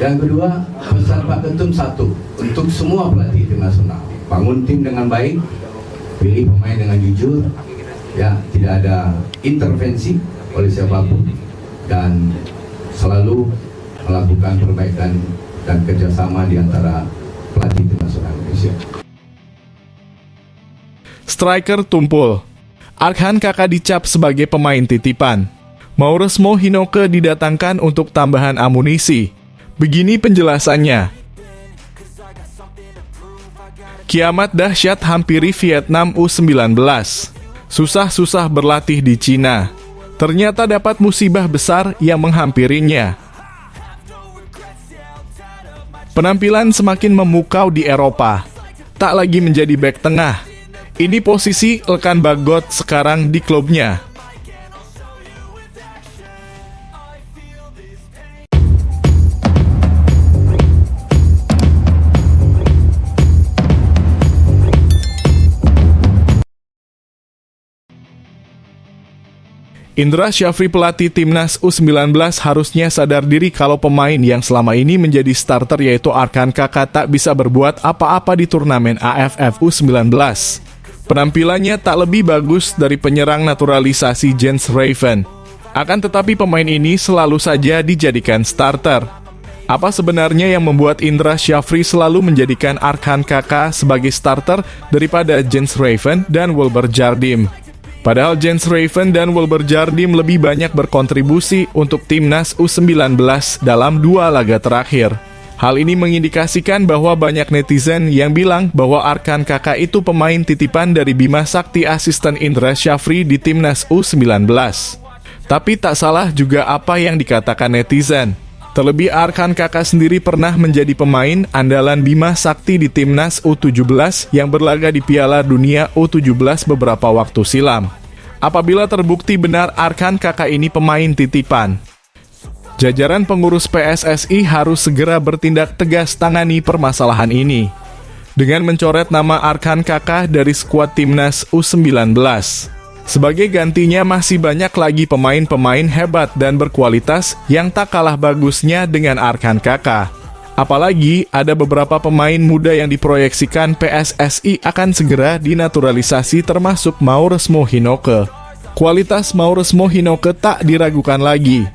Dan kedua, pesan Pak Ketum satu, untuk semua pelatih tim nasional, bangun tim dengan baik, pilih pemain dengan jujur, ya, tidak ada intervensi oleh siapapun, dan selalu melakukan perbaikan dan kerjasama di antara pelatih tim nasional Indonesia. Striker tumpul. Arkan Kakak dicap sebagai pemain titipan. Mauresmo Hinoke didatangkan untuk tambahan amunisi. Begini penjelasannya. Kiamat dahsyat hampiri Vietnam U19. Susah-susah berlatih di Cina. Ternyata dapat musibah besar yang menghampirinya. Penampilan semakin memukau di Eropa. Tak lagi menjadi bek tengah. Ini posisi rekan Bagot sekarang di klubnya. Indra Syafri, pelatih timnas U19, harusnya sadar diri kalau pemain yang selama ini menjadi starter yaitu Arkan Kakak tak bisa berbuat apa-apa di turnamen AFF U19. Penampilannya tak lebih bagus dari penyerang naturalisasi Jens Raven. Akan tetapi pemain ini selalu saja dijadikan starter. Apa sebenarnya yang membuat Indra Syafri selalu menjadikan Arkan Kakak sebagai starter daripada Jens Raven dan Wilber Jardim? Padahal Jens Raven dan Wilber Jardim lebih banyak berkontribusi untuk timnas U19 dalam 2 laga terakhir. Hal ini mengindikasikan bahwa banyak netizen yang bilang bahwa Arkan Kakak itu pemain titipan dari Bima Sakti, asisten Indra Syafri di timnas U19. Tapi tak salah juga apa yang dikatakan netizen. Terlebih Arkan Kakak sendiri pernah menjadi pemain andalan Bima Sakti di timnas U17 yang berlaga di Piala Dunia U17 beberapa waktu silam. Apabila terbukti benar Arkan Kakak ini pemain titipan, jajaran pengurus PSSI harus segera bertindak tegas tangani permasalahan ini dengan mencoret nama Arkan Kakak dari skuad timnas U19. Sebagai gantinya masih banyak lagi pemain-pemain hebat dan berkualitas yang tak kalah bagusnya dengan Arkan Kakak. Apalagi ada beberapa pemain muda yang diproyeksikan PSSI akan segera dinaturalisasi termasuk Mauresmo Hinoke. Kualitas Mauresmo Hinoke tak diragukan lagi.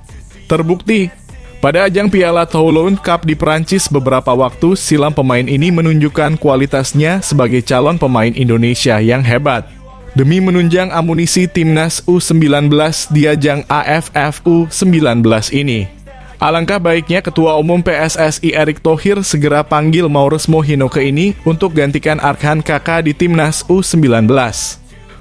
Terbukti, pada ajang Piala Toulon Cup di Perancis beberapa waktu silam pemain ini menunjukkan kualitasnya sebagai calon pemain Indonesia yang hebat. Demi menunjang amunisi timnas U19 di ajang AFF U19 ini. Alangkah baiknya Ketua Umum PSSI Erick Thohir segera panggil Mauresmo Hinoke ini untuk gantikan Arkan Kakak di timnas U19.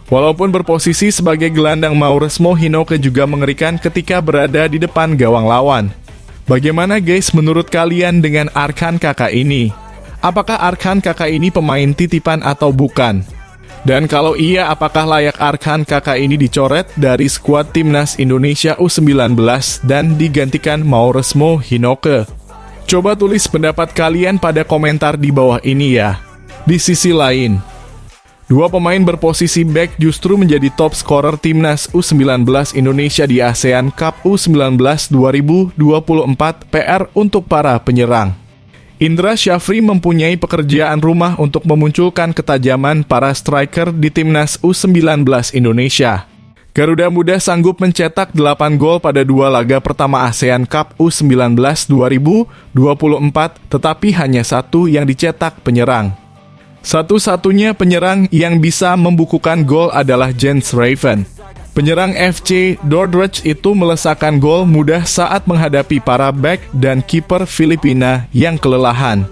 Walaupun berposisi sebagai gelandang, Mauresmo Hinoke juga mengerikan ketika berada di depan gawang lawan. Bagaimana guys menurut kalian dengan Arkan Kakak ini? Apakah Arkan Kakak ini pemain titipan atau bukan? Dan kalau iya, apakah layak Arkan Kakak ini dicoret dari skuad timnas Indonesia U19 dan digantikan Mauresmo Hinoke? Coba tulis pendapat kalian pada komentar di bawah ini ya. Di sisi lain, 2 pemain berposisi back justru menjadi top scorer timnas U19 Indonesia di ASEAN Cup U19 2024. PR untuk para penyerang. Indra Syafri mempunyai pekerjaan rumah untuk memunculkan ketajaman para striker di timnas U19 Indonesia. Garuda Muda sanggup mencetak 8 gol pada 2 laga pertama ASEAN Cup U19 2024, tetapi hanya 1 yang dicetak penyerang. Satu-satunya penyerang yang bisa membukukan gol adalah Jens Raven. Penyerang FC Dordrecht itu melesakkan gol mudah saat menghadapi para bek dan kiper Filipina yang kelelahan.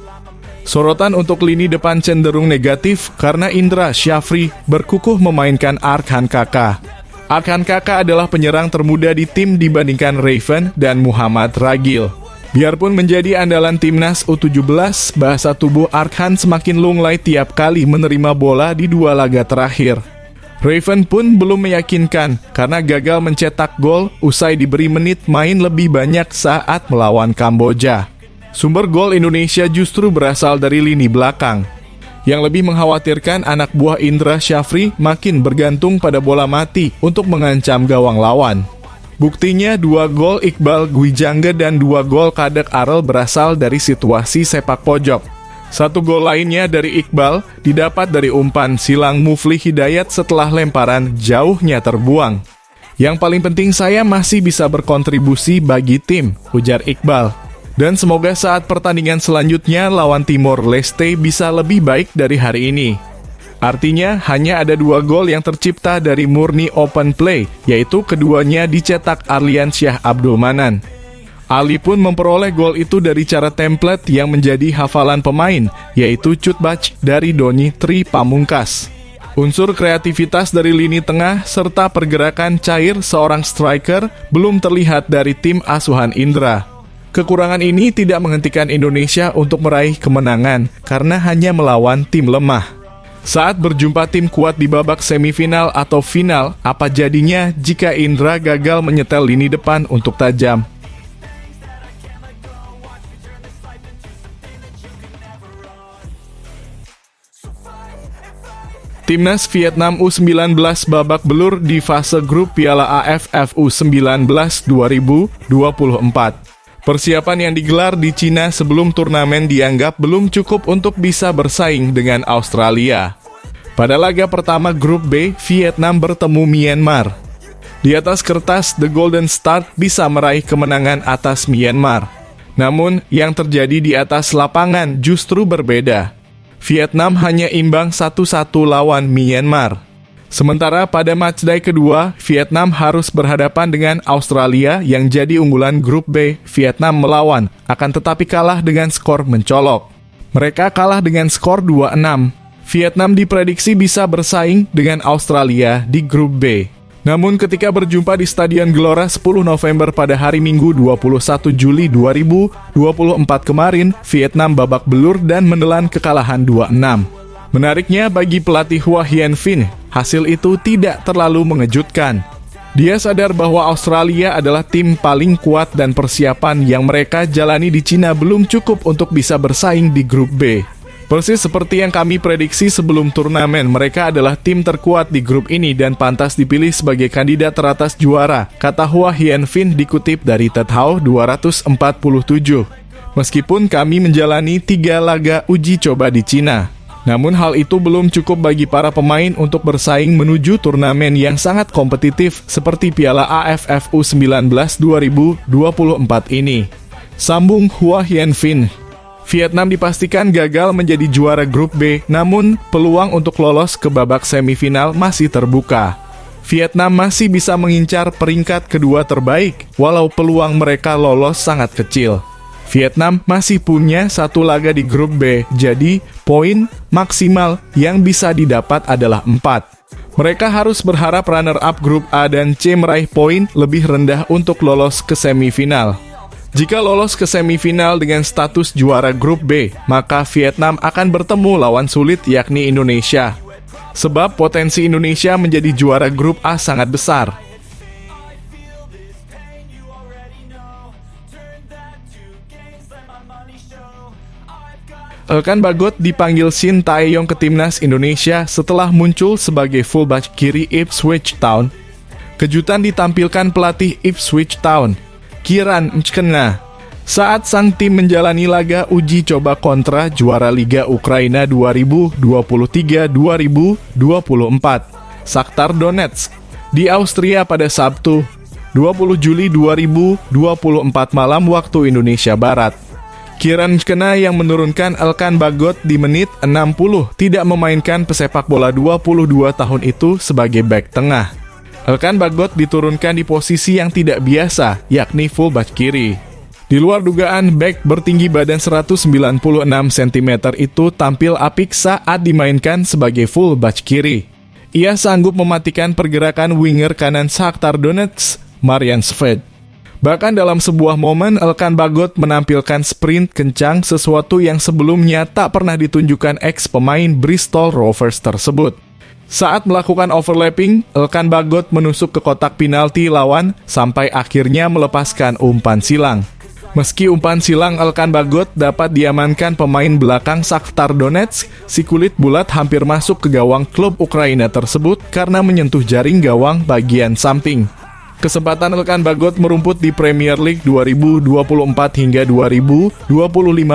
Sorotan untuk lini depan cenderung negatif karena Indra Syafri berkukuh memainkan Arkan Kakak. Arkan Kakak adalah penyerang termuda di tim dibandingkan Raven dan Muhammad Ragil. Biarpun menjadi andalan timnas U17, bahasa tubuh Arkan semakin lunglai tiap kali menerima bola di 2 laga terakhir. Raven pun belum meyakinkan karena gagal mencetak gol usai diberi menit main lebih banyak saat melawan Kamboja. Sumber gol Indonesia justru berasal dari lini belakang. Yang lebih mengkhawatirkan, anak buah Indra Syafri makin bergantung pada bola mati untuk mengancam gawang lawan. Buktinya 2 gol Iqbal Gwijangge dan 2 gol Kadek Arel berasal dari situasi sepak pojok. 1 gol lainnya dari Iqbal didapat dari umpan silang Mufli Hidayat setelah lemparan jauhnya terbuang. Yang paling penting saya masih bisa berkontribusi bagi tim, ujar Iqbal. Dan semoga saat pertandingan selanjutnya lawan Timor Leste bisa lebih baik dari hari ini. Artinya, hanya ada 2 gol yang tercipta dari murni open play, yaitu keduanya dicetak Arlian Syah Abdul Manan. Ali pun memperoleh gol itu dari cara template yang menjadi hafalan pemain, yaitu cutback dari Doni Tri Pamungkas. Unsur kreativitas dari lini tengah serta pergerakan cair seorang striker belum terlihat dari tim asuhan Indra. Kekurangan ini tidak menghentikan Indonesia untuk meraih kemenangan, karena hanya melawan tim lemah. Saat berjumpa tim kuat di babak semifinal atau final, apa jadinya jika Indra gagal menyetel lini depan untuk tajam? Timnas Vietnam U19 babak belur di fase grup Piala AFF U19 2024. Persiapan yang digelar di Cina sebelum turnamen dianggap belum cukup untuk bisa bersaing dengan Australia. Pada laga pertama grup B, Vietnam bertemu Myanmar. Di atas kertas, The Golden Start bisa meraih kemenangan atas Myanmar. Namun, yang terjadi di atas lapangan justru berbeda. Vietnam hanya imbang 1-1 lawan Myanmar. Sementara pada matchday kedua, Vietnam harus berhadapan dengan Australia yang jadi unggulan grup B. Vietnam melawan, akan tetapi kalah dengan skor mencolok. Mereka kalah dengan skor 2-6. Vietnam diprediksi bisa bersaing dengan Australia di grup B. Namun ketika berjumpa di Stadion Gelora 10 November pada hari Minggu 21 Juli 2024 kemarin, Vietnam babak belur dan menelan kekalahan 2-6. Menariknya bagi pelatih Hua Hien Vinh, hasil itu tidak terlalu mengejutkan. Dia sadar bahwa Australia adalah tim paling kuat dan persiapan yang mereka jalani di Cina belum cukup untuk bisa bersaing di grup B. Persis seperti yang kami prediksi sebelum turnamen, mereka adalah tim terkuat di grup ini dan pantas dipilih sebagai kandidat teratas juara, kata Hua Hien Vinh dikutip dari Tet Hao 247. Meskipun kami menjalani 3 laga uji coba di Cina. Namun hal itu belum cukup bagi para pemain untuk bersaing menuju turnamen yang sangat kompetitif seperti Piala AFF U19 2024 ini. Sambung Hua Hien Vinh. Vietnam dipastikan gagal menjadi juara grup B, namun peluang untuk lolos ke babak semifinal masih terbuka. Vietnam masih bisa mengincar peringkat kedua terbaik, walau peluang mereka lolos sangat kecil. Vietnam masih punya 1 laga di grup B, jadi poin maksimal yang bisa didapat adalah 4. Mereka harus berharap runner-up grup A dan C meraih poin lebih rendah untuk lolos ke semifinal. Jika lolos ke semifinal dengan status juara grup B, maka Vietnam akan bertemu lawan sulit yakni Indonesia. Sebab potensi Indonesia menjadi juara grup A sangat besar. Elkan Bagot dipanggil Shin Tae-yong ke timnas Indonesia setelah muncul sebagai fullback kiri Ipswich Town. Kejutan ditampilkan pelatih Ipswich Town, Kieran Mchkena, saat sang tim menjalani laga uji coba kontra juara Liga Ukraina 2023-2024, Shakhtar Donetsk, di Austria pada Sabtu, 20 Juli 2024 malam waktu Indonesia Barat. Kieran Mchkena yang menurunkan Elkan Bagot di menit 60 tidak memainkan pesepak bola 22 tahun itu sebagai bek tengah. Elkan Bagot diturunkan di posisi yang tidak biasa, yakni fullback kiri. Di luar dugaan, bek bertinggi badan 196 cm itu tampil apik saat dimainkan sebagai fullback kiri. Ia sanggup mematikan pergerakan winger kanan Shakhtar Donetsk, Marian Shved. Bahkan dalam sebuah momen, Elkan Bagot menampilkan sprint kencang, sesuatu yang sebelumnya tak pernah ditunjukkan ex-pemain Bristol Rovers tersebut. Saat melakukan overlapping, Elkan Bagot menusuk ke kotak penalti lawan sampai akhirnya melepaskan umpan silang. Meski umpan silang Elkan Bagot dapat diamankan pemain belakang Shakhtar Donetsk, si kulit bulat hampir masuk ke gawang klub Ukraina tersebut karena menyentuh jaring gawang bagian samping. Kesempatan Elkan Bagot merumput di Premier League 2024 hingga 2025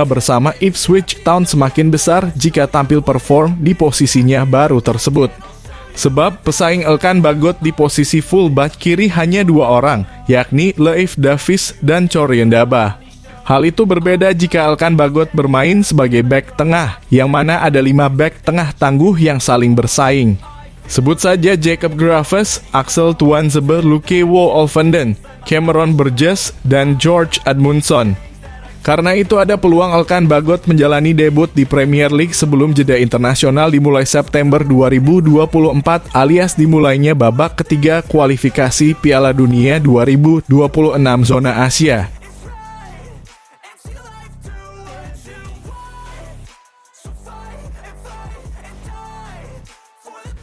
bersama Ipswich Town semakin besar jika tampil perform di posisinya baru tersebut. Sebab pesaing Elkan Bagot di posisi fullback kiri hanya 2 orang, yakni Leif Davis dan Corien Daba. Hal itu berbeda jika Elkan Bagot bermain sebagai bek tengah, yang mana ada 5 bek tengah tangguh yang saling bersaing. Sebut saja Jacob Graves, Axel Tuanzebe, Luke Wo Olvenden, Cameron Burgess, dan George Edmundson. Karena itu ada peluang Elkan Bagot menjalani debut di Premier League sebelum jeda internasional dimulai September 2024 alias dimulainya babak ketiga kualifikasi Piala Dunia 2026 zona Asia.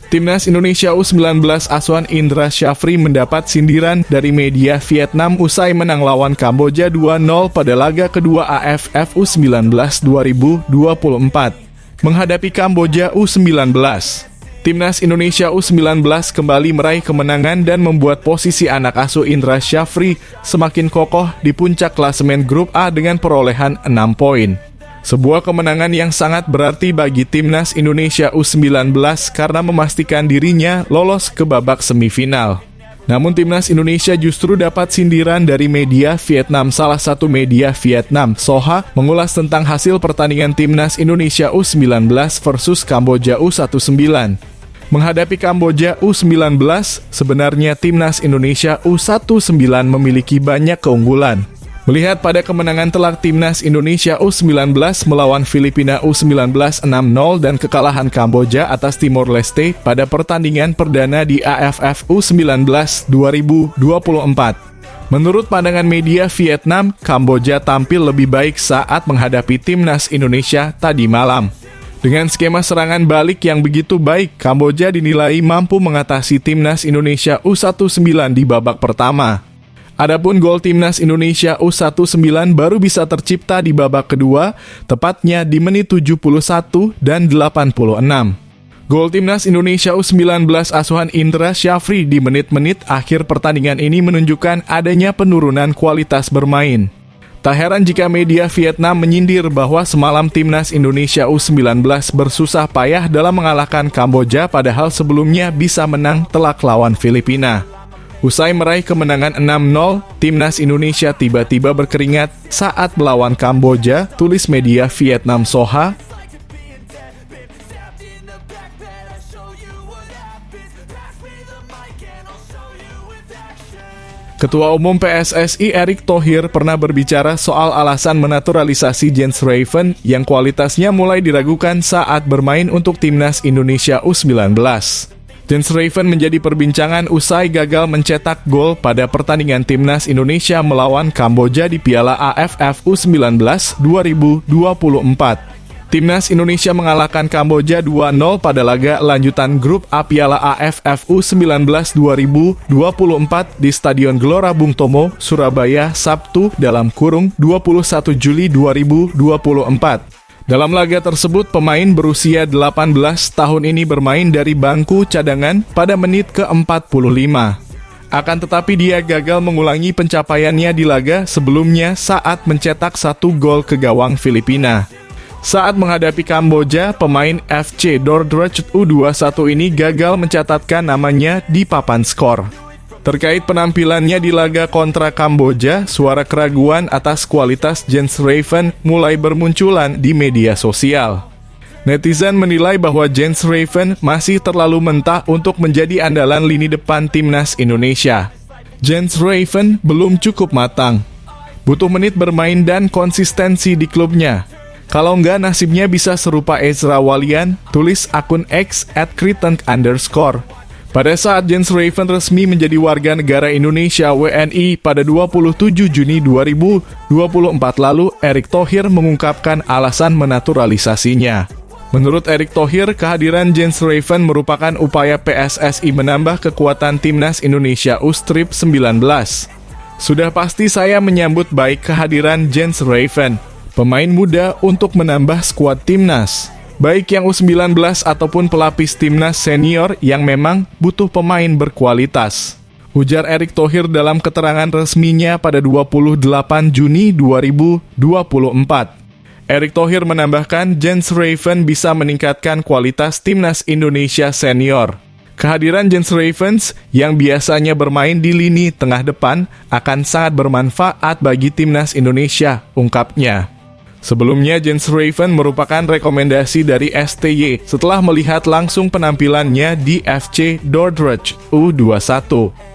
Timnas Indonesia U19 asuhan Indra Syafri mendapat sindiran dari media Vietnam usai menang lawan Kamboja 2-0 pada laga kedua AFF U19 2024. Menghadapi Kamboja U19, Timnas Indonesia U19 kembali meraih kemenangan dan membuat posisi anak asuh Indra Syafri semakin kokoh di puncak klasemen grup A dengan perolehan 6 poin. Sebuah kemenangan yang sangat berarti bagi Timnas Indonesia U19 karena memastikan dirinya lolos ke babak semifinal. Namun Timnas Indonesia justru dapat sindiran dari media Vietnam. Salah satu media Vietnam, Soha, mengulas tentang hasil pertandingan Timnas Indonesia U19 versus Kamboja U19. Menghadapi Kamboja U19, sebenarnya Timnas Indonesia U19 memiliki banyak keunggulan. Melihat pada kemenangan telak Timnas Indonesia U19 melawan Filipina U19 6-0 dan kekalahan Kamboja atas Timor Leste pada pertandingan perdana di AFF U19 2024. Menurut pandangan media Vietnam, Kamboja tampil lebih baik saat menghadapi Timnas Indonesia tadi malam. Dengan skema serangan balik yang begitu baik, Kamboja dinilai mampu mengatasi Timnas Indonesia U19 di babak pertama. Adapun gol Timnas Indonesia U19 baru bisa tercipta di babak kedua, tepatnya di menit 71 dan 86. Gol Timnas Indonesia U19 asuhan Indra Syafri di menit-menit akhir pertandingan ini menunjukkan adanya penurunan kualitas bermain. Tak heran jika media Vietnam menyindir bahwa semalam Timnas Indonesia U19 bersusah payah dalam mengalahkan Kamboja padahal sebelumnya bisa menang telak lawan Filipina. Usai meraih kemenangan 6-0, Timnas Indonesia tiba-tiba berkeringat saat melawan Kamboja, tulis media Vietnam Soha. Ketua Umum PSSI Erick Thohir pernah berbicara soal alasan menaturalisasi Jens Raven yang kualitasnya mulai diragukan saat bermain untuk Timnas Indonesia U19. Jens Raven menjadi perbincangan usai gagal mencetak gol pada pertandingan Timnas Indonesia melawan Kamboja di Piala AFF U19 2024. Timnas Indonesia mengalahkan Kamboja 2-0 pada laga lanjutan grup A Piala AFF U19 2024 di Stadion Gelora Bung Tomo, Surabaya, Sabtu (21 Juli 2024). Dalam laga tersebut, pemain berusia 18 tahun ini bermain dari bangku cadangan pada menit ke-45. Akan tetapi dia gagal mengulangi pencapaiannya di laga sebelumnya saat mencetak 1 gol ke gawang Filipina. Saat menghadapi Kamboja, pemain FC Dordrecht U21 ini gagal mencatatkan namanya di papan skor. Terkait penampilannya di laga kontra Kamboja, suara keraguan atas kualitas Jens Raven mulai bermunculan di media sosial. Netizen menilai bahwa Jens Raven masih terlalu mentah untuk menjadi andalan lini depan Timnas Indonesia. Jens Raven belum cukup matang. Butuh menit bermain dan konsistensi di klubnya. Kalau enggak nasibnya bisa serupa Ezra Walian, tulis akun X @kritank_. Pada saat Jens Raven resmi menjadi warga negara Indonesia WNI pada 27 Juni 2024 lalu, Erick Thohir mengungkapkan alasan menaturalisasinya. Menurut Erick Thohir, kehadiran Jens Raven merupakan upaya PSSI menambah kekuatan Timnas Indonesia U19. Sudah pasti saya menyambut baik kehadiran Jens Raven, pemain muda untuk menambah skuad Timnas. Baik yang U19 ataupun pelapis Timnas senior yang memang butuh pemain berkualitas. Ujar Erick Thohir dalam keterangan resminya pada 28 Juni 2024. Erick Thohir menambahkan Jens Raven bisa meningkatkan kualitas timnas Indonesia senior. Kehadiran Jens Ravens yang biasanya bermain di lini tengah depan akan sangat bermanfaat bagi timnas Indonesia, ungkapnya. Sebelumnya, Jens Raven merupakan rekomendasi dari STY setelah melihat langsung penampilannya di FC Dordrecht U21.